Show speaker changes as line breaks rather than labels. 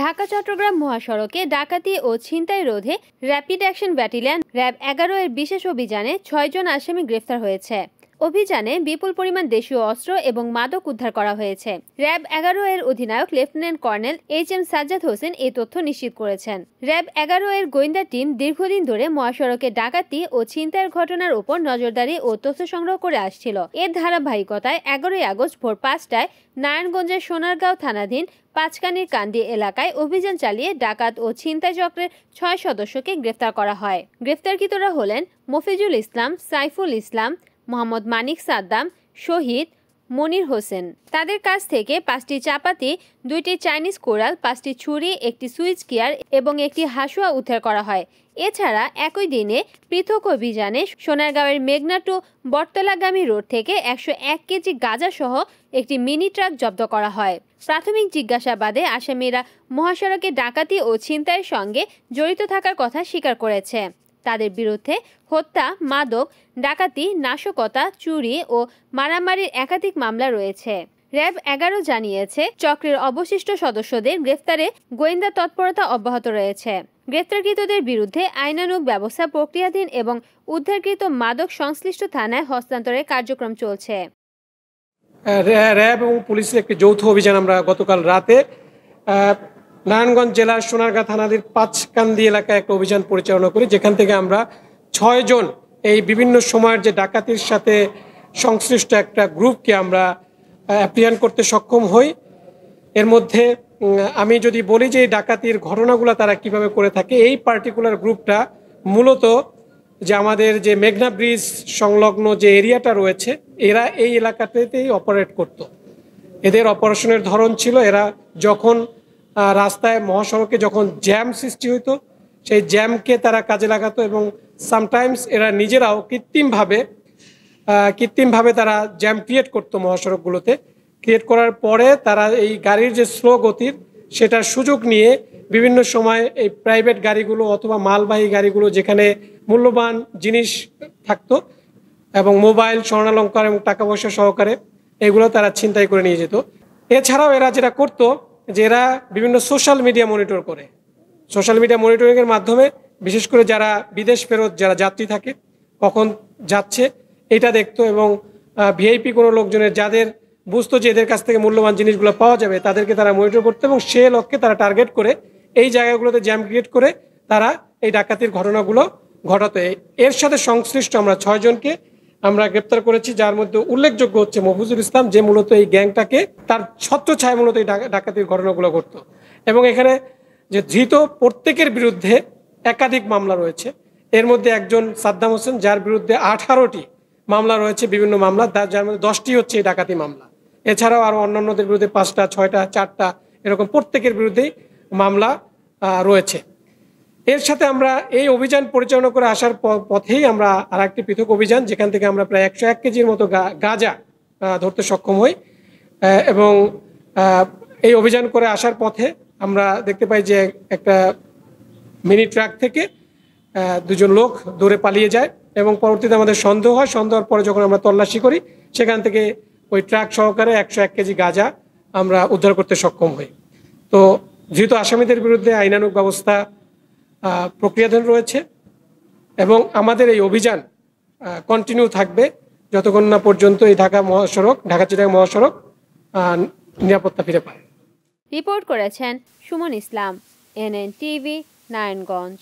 ঢাকা চট্টগ্রাম মহাসড়কে ডাকাতি ও ছিনতাই রোধে র্যাপিড অ্যাকশন ব্যাটালিয়ন র্যাব 11 এর বিশেষ অভিযানে 6 জন আসামি গ্রেফতার হয়েছে। অভিযানে বিপুল পরিমাণ দেশীয় অস্ত্র এবং মাদক উদ্ধার করা হয়েছে। র্যাব 11 এর অধিনায়ক lieutenant colonel HM. Sajjad Hossain এই তথ্য নিশ্চিত করেছেন। র্যাব 11 এর গোয়েন্দা টিম দীর্ঘদিন ধরে মহাসড়কে ডাকাতি ও ছিনতাইয়ের ঘটনার উপর নজরদারি ও তথ্য সংগ্রহ করে আসছিল। এর ধারাবাহিকতায় 11 আগস্ট ভোর 5টায় নারায়ণগঞ্জের সোনারগাঁও থানাধীন পাঁচকানির কান্দি এলাকায় অভিযান চালিয়ে ডাকাত ও ছিনতাই চক্রের 6 সদস্যকে গ্রেফতার করা হয়। গ্রেফতারকৃতরা হলেন মফিজুল ইসলাম, সাইফুল ইসলাম, মোহাম্মদ মানিক সাদ্দাম, শহীদ, মনির হোসেন। তাদের কাছ থেকে 5টি চাপাতি, 2টি চাইনিজ কোরাল, 5টি ছুরি, একটি সুইচ গিয়ার এবং একটি হাসুয়া উদ্ধার করা হয়। এছাড়া একই দিনে পৃথক অভিযানে সোনারগাঁওয়ের মেঘনা টু বটতলাগামী রোড থেকে 101 কেজি গাঁজা সহ একটি মিনি ট্রাক জব্দ করা হয়। প্রাথমিক জিজ্ঞাসাবাদে আসামিরা মহাসড়কে ডাকাতি ও ছিনতাইয়ের সঙ্গে জড়িত থাকার কথা স্বীকার করেছে। তাদের বিরুদ্ধে হত্যা, মাদক, ডাকাতি, নাশকতা, চুরি ও মারামারির একাধিক মামলা রয়েছে। র্যাব 11 জানিয়েছে, চক্রের অবশিষ্ট সদস্যদের গ্রেফতারে গোয়েন্দা তৎপরতা অব্যাহত রয়েছে। গ্রেফতারকৃতদের বিরুদ্ধে আইনানুগ ব্যবস্থা প্রক্রিয়াধীন এবং উদ্ধারকৃত মাদক সংশ্লিষ্ট থানায় হস্তান্তরের কার্যক্রম চলছে।
র্যাব এবং পুলিশের একটি যৌথ অভিযান আমরা গতকাল রাতে নারায়ণগঞ্জ জেলার সোনারগাঁ থানাধীন পাঁচকান্দি এলাকায় একটা অভিযান পরিচালনা করি, যেখান থেকে আমরা 6 জন এই বিভিন্ন সময়ের যে ডাকাতির সাথে সংশ্লিষ্ট একটা গ্রুপকে আমরা অ্যাপ্রিহেন্ড করতে সক্ষম হই। এর মধ্যে আমি যদি বলি যে এই ডাকাতির ঘটনাগুলো তারা কিভাবে করে থাকে, এই পার্টিকুলার গ্রুপটা মূলত যে আমাদের যে মেঘনা ব্রিজ সংলগ্ন যে এরিয়াটা রয়েছে, এরা এই এলাকাতেই অপারেট করত। এদের অপারেশনের ধরন ছিল, এরা যখন রাস্তায় মহাসড়কে যখন জ্যাম সৃষ্টি হইতো, সেই জ্যামকে তারা কাজে লাগাতো এবং সামটাইমস এরা নিজেরাও কৃত্রিমভাবে তারা জ্যাম ক্রিয়েট করতো মহাসড়কগুলোতে। ক্রিয়েট করার পরে তারা এই গাড়ির যে স্লো গতির সেটার সুযোগ নিয়ে বিভিন্ন সময় এই প্রাইভেট গাড়িগুলো অথবা মালবাহী গাড়িগুলো যেখানে মূল্যবান জিনিস থাকতো এবং মোবাইল, স্বর্ণালঙ্কার এবং টাকা পয়সা সহকারে এগুলো তারা ছিনতাই করে নিয়ে যেত। এছাড়াও এরা যেটা করতো যে এরা বিভিন্ন সোশ্যাল মিডিয়া মনিটর করে। সোশ্যাল মিডিয়া মনিটরিংয়ের মাধ্যমে বিশেষ করে যারা বিদেশ ফেরত যারা যাত্রী থাকে কখন যাচ্ছে এটা দেখতো এবং ভিআইপি কোনো লোকজনের যাদের বুঝতো যে এদের কাছ থেকে মূল্যবান জিনিসগুলো পাওয়া যাবে তাদেরকে তারা মনিটর করতো এবং সে লক্ষ্যে তারা টার্গেট করে এই জায়গাগুলোতে জ্যাম ক্রিয়েট করে তারা এই ডাকাতির ঘটনাগুলো ঘটাতো। এর সাথে সংশ্লিষ্ট আমরা 6 জনকে আমরা গ্রেপ্তার করেছি, যার মধ্যে উল্লেখযোগ্য হচ্ছে মফিজুল ইসলাম, যে মূলত এই গ্যাংটাকে তার ছত্রছায়ায় মূলত এই ডাকাতির ঘটনাগুলো ঘটতো। এবং এখানে যে ধৃত প্রত্যেকের বিরুদ্ধে একাধিক মামলা রয়েছে। এর মধ্যে একজন সাদ্দাম হোসেন, যার বিরুদ্ধে 18টি মামলা রয়েছে, বিভিন্ন মামলা, যার মধ্যে 10টি হচ্ছে এই ডাকাতি মামলা। এছাড়াও আরও অন্যান্যদের বিরুদ্ধে 5টা, 6টা, 4টা এরকম প্রত্যেকের বিরুদ্ধেই মামলা রয়েছে। এর সাথে আমরা এই অভিযান পরিচালনা করে আসার পথেই আমরা আর একটি পৃথক অভিযান, যেখান থেকে আমরা প্রায় 101 কেজির মতো গাঁজা ধরতে সক্ষম হই এবং এই অভিযান করে আসার পথে আমরা দেখতে পাই যে একটা মিনি ট্রাক থেকে 2 জন লোক দৌড়ে পালিয়ে যায় এবং পরবর্তীতে আমাদের সন্দেহ হয়। সন্দেহের পরে যখন আমরা তল্লাশি করি সেখান থেকে ওই ট্রাক সহকারে 101 কেজি গাঁজা আমরা উদ্ধার করতে সক্ষম হই। তো ধৃত আসামিদের বিরুদ্ধে আইনানুগ ব্যবস্থা প্রক্রিয়াধীন রয়েছে এবং আমাদের এই অভিযান কন্টিনিউ থাকবে যতক্ষণ না পর্যন্ত এই ঢাকা-চিটাগাং মহাসড়ক নিরাপত্তা ফিরে পায়।
রিপোর্ট করেছেন সুমন ইসলাম, NN টিভি, নারায়ণগঞ্জ।